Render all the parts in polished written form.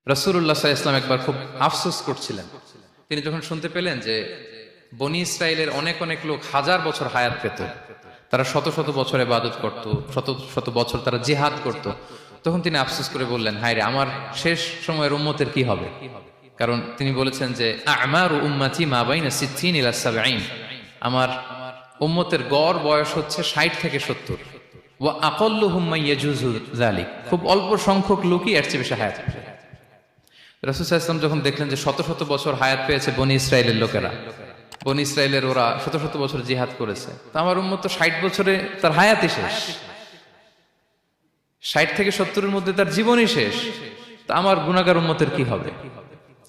রাসূলুল্লাহ সাল্লাল্লাহু আলাইহি ওয়াসাল্লাম একবার খুব আফসোস করছিলেন। তিনি যখন শুনতে পেলেন যে বনী ইসরাইলের অনেক অনেক লোক হাজার বছর হায়াত পেত, তারা শত শত বছর ইবাদত করত, শত শত বছর তারা জিহাদ করত, তখন তিনি আফসোস করে বললেন, হায় রে, আমার শেষ সময়ের উম্মতের কি হবে? কারণ তিনি বলেছেন যে আমারু উম্মতি মা বাইনা সিত্তিন ইলা সাবঈন, আমার উম্মতের গড় বয়স হচ্ছে 60 থেকে 70। ওয়া আকাল্লুহুম মান ইয়াজুজু যালিক, খুব অল্প সংখ্যক লোকই এর চেয়ে বেশি হায়াত পাবে। রাসূল সাল্লাল্লাহু আলাইহি ওয়াসাল্লাম যখন দেখলেন যে শত শত বছর হায়াত পেয়েছে বনী ইসরাইলের লোকেরা, বনী ইসরাইলের ওরা শত শত বছর জিহাদ করেছে, তো আমার উম্মত তো 60 বছরে তার হায়াতই শেষ, 60 থেকে 70 এর মধ্যে তার জীবনই শেষ, তা আমার গুনাহগার উম্মতের কি হবে?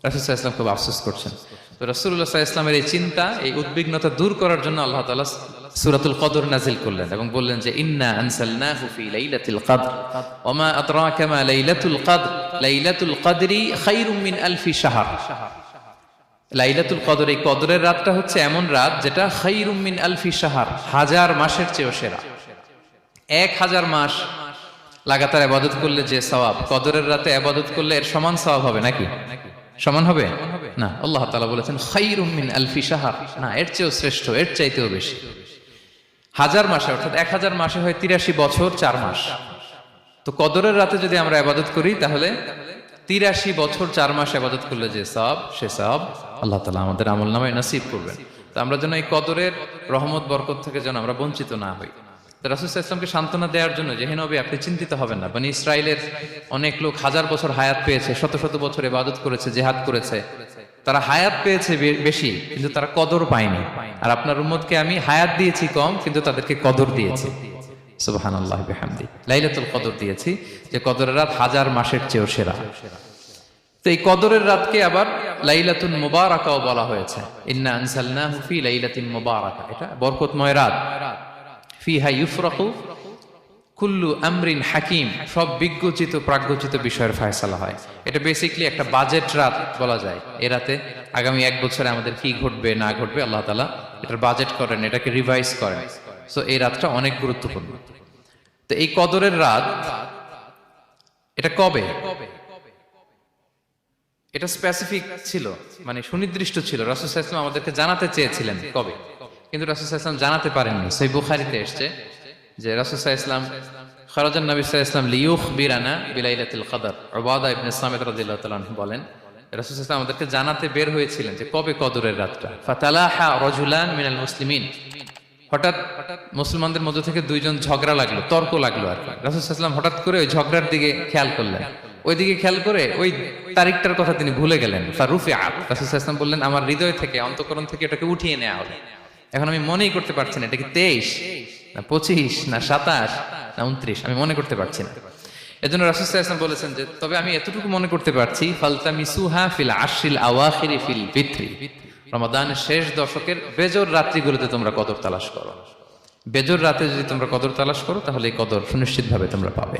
রাসূল সাল্লাল্লাহু আলাইহি ওয়াসাল্লাম খুব আফসোস করছেন। তো রাসূলুল্লাহ সাল্লাল্লাহু আলাইহি ওয়াসাল্লামের এই চিন্তা, এই উদ্বিগ্নতা দূর করার জন্য আল্লাহ তাআলা সূরাতুল কদর নাযিল করলেন এবং বললেন যে ইন্না আনসালনাহু ফি লাইলাতিল কদর ওয়া মা আদরাকা মা লাইলাতুল কদর লাইলাতুল কদরি খায়রুম মিন আলফি শাহর। লাইলাতুল কদর, এই কদরের রাতটা হচ্ছে এমন রাত যেটা খায়রুম মিন আলফি শাহর, হাজার মাসের চেয়েও সেরা। 1000 মাস লাগাতার ইবাদত করলে যে সওয়াব, কদরের রাতে ইবাদত করলে এর সমান সওয়াব হবে নাকি? সমান হবে না। আল্লাহ তাআলা বলেছেন খায়রুম মিন আলফি শাহর, না, এর চেয়েও শ্রেষ্ঠ, এর চাইতেও বেশি। হাজার মাসে, অর্থাৎ 1000 মাসে হয় 83 বছর 4 মাস। তো কদরের রাতে যদি আমরা ইবাদত করি তাহলে 83 বছর 4 মাস ইবাদত করলে যে সওয়াব, সে সওয়াব আল্লাহ তাআলা আমাদের আমলনামায় নসিব করবেন। তো আমরা যেন এই কদরের রহমত বরকত থেকে যেন আমরা বঞ্চিত না হই। তো রাসূল সাল্লাল্লাহু আলাইহি ওয়াসাল্লামকে সান্ত্বনা দেওয়ার জন্য যে হে নবী, আপনি চিন্তিত হবেন না, বনী ইসরাইলের অনেক লোক হাজার বছর হায়াত পেয়েছে, শত শত বছর ইবাদত করেছে, জিহাদ করেছে, তারা হায়াত পেয়েছে বেশি কিন্তু তারা কদর পায়নি। আর আপনার উম্মতকে আমি হায়াত দিয়েছি কম কিন্তু তাদেরকে কদর দিয়েছি। সুবহানাল্লাহ বিহামদি, লাইলাতুল কদর দিয়েছি, যে কদরের রাত হাজার মাসের চেয়েও সেরা। তো এই কদরের রাতকে আবার লাইলাতুল মুবারাকাও বলা হয়েছে। ইন্না আনসালনাহু ফি লাইলাতিন মুবারাকা, এটা বরকতময় রাত। ফিহা ইউফরাকু কুল্লু আমরিন হাকিম, সব বিজ্ঞচিত প্রাজ্ঞচিত বিষয়ের ফয়সালা হয়। এটা বেসিক্যালি একটা বাজেট রাত বলা যায়। এ রাতে আগামী 1 বছরে আমাদের কি ঘটবে না ঘটবে আল্লাহ তাআলা এটার বাজেট করেন, এটাকে রিভাইজ করেন। সো এই রাতটা অনেক গুরুত্বপূর্ণ। তো এই কদরের রাত, এটা কবে? এটা স্পেসিফিক ছিল, মানে সুনির্দিষ্ট ছিল। রাসূল সাল্লাল্লাহু আলাইহি ওয়াসাল্লাম আমাদেরকে জানাতে চেয়েছিলেন কবে, কিন্তু রাসূল সাল্লাল্লাহু আলাইহি ওয়াসাল্লাম জানাতে পারেননি। সহিহ বুখারীতে এসেছে যে রাসূল সাল্লাল্লাহু আলাইহি ওয়াসাল্লাম খারাজান নবী সাল্লাল্লাহু আলাইহি ওয়াসাল্লাম লিয়ুখবিরানা বিলাইলাতিল কদর। উবাদা ইবনে সামিত রাদিয়াল্লাহু তাআলা আনহু বলেন, রাসূল সাল্লাল্লাহু আলাইহি ওয়াসাল্লাম আমাদেরকে জানাতে বের হয়েছিলেন যে কবে কদরের রাতটা। ফাতালাহা রাজুলান মিনাল মুসলিমিন, হঠাৎ মুসলমানদের মধ্য থেকে 2 জন ঝগড়া লাগলো, তর্ক লাগলো আর কি। রাসূল সাল্লাল্লাহু আলাইহি ওয়াসাল্লাম হঠাৎ করে ওই ঝগড়ার দিকে খেয়াল করলেন, ওইদিকে খেয়াল করে ওই তারিখটার কথা তিনি ভুলে গেলেন। ফারুফিআত, রাসূল সাল্লাল্লাহু আলাইহি ওয়াসাল্লাম বললেন, আমার হৃদয় থেকে, অন্তঃকরণ থেকে এটাকে উঠিয়ে নেওয়া হলো। এখন আমি মনেই করতে পারছি না এটা কি 23 না 25 না 27 না 29, আমি মনে করতে পারছি না। এজন্য রাসূল সাল্লাল্লাহু আলাইহি ওয়াসাল্লাম বলেছেন যে তবে আমি এতটুকু মনে করতে পারছি, ফালতামিসুহা ফিল আশরিল আওয়াখিরি ফিল বিত্রি, রমাদানের শেষ দশকের বেজর রাত্রিগুলোতে তোমরা কদর তালাশ করো। বেজর রাতে যদি তোমরা কদর তালাশ করো তাহলে এই কদর সুনিশ্চিতভাবে তোমরা পাবে।